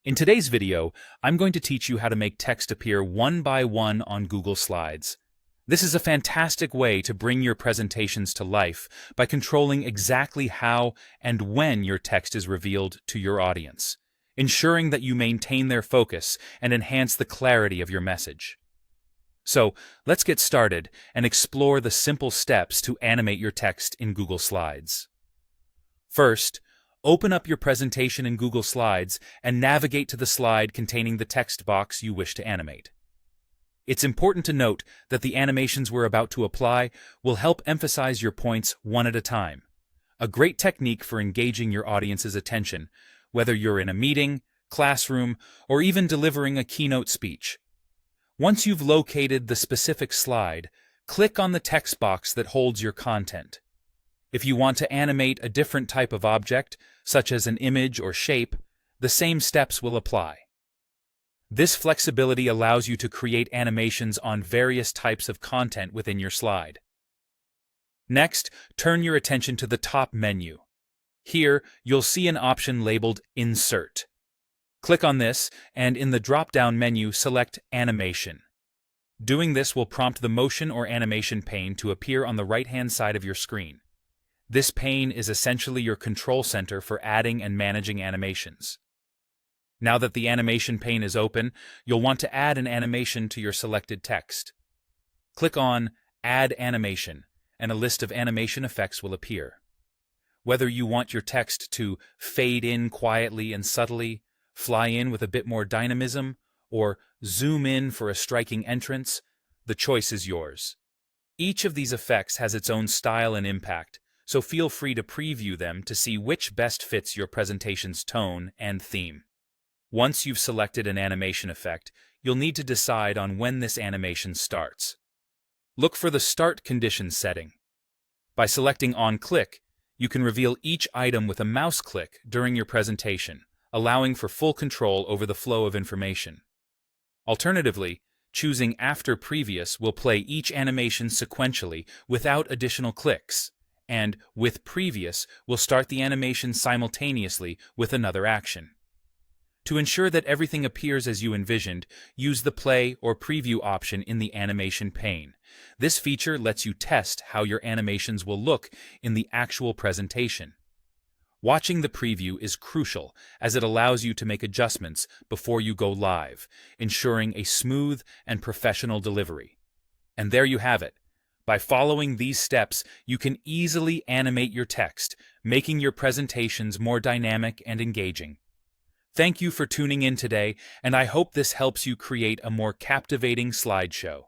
In today's video, I'm going to teach you how to make text appear one by one on Google Slides. This is a fantastic way to bring your presentations to life by controlling exactly how and when your text is revealed to your audience, ensuring that you maintain their focus and enhance the clarity of your message. So, let's get started and explore the simple steps to animate your text in Google Slides. First, open up your presentation in Google Slides and navigate to the slide containing the text box you wish to animate. It's important to note that the animations we're about to apply will help emphasize your points one at a time, a great technique for engaging your audience's attention, whether you're in a meeting, classroom, or even delivering a keynote speech. Once you've located the specific slide, click on the text box that holds your content. If you want to animate a different type of object, such as an image or shape, the same steps will apply. This flexibility allows you to create animations on various types of content within your slide. Next, turn your attention to the top menu. Here, you'll see an option labeled Insert. Click on this, and in the drop-down menu, select Animation. Doing this will prompt the motion or animation pane to appear on the right-hand side of your screen. This pane is essentially your control center for adding and managing animations. Now that the animation pane is open, you'll want to add an animation to your selected text. Click on Add Animation, and a list of animation effects will appear. Whether you want your text to fade in quietly and subtly, fly in with a bit more dynamism, or zoom in for a striking entrance, the choice is yours. Each of these effects has its own style and impact, so feel free to preview them to see which best fits your presentation's tone and theme. Once you've selected an animation effect, you'll need to decide on when this animation starts. Look for the Start Conditions setting. By selecting On Click, you can reveal each item with a mouse click during your presentation, allowing for full control over the flow of information. Alternatively, choosing After Previous will play each animation sequentially without additional clicks, and with Previous will start the animation simultaneously with another action. To ensure that everything appears as you envisioned, use the Play or Preview option in the animation pane. This feature lets you test how your animations will look in the actual presentation. Watching the preview is crucial as it allows you to make adjustments before you go live, ensuring a smooth and professional delivery. And there you have it. By following these steps, you can easily animate your text, making your presentations more dynamic and engaging. Thank you for tuning in today, and I hope this helps you create a more captivating slideshow.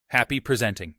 Happy presenting!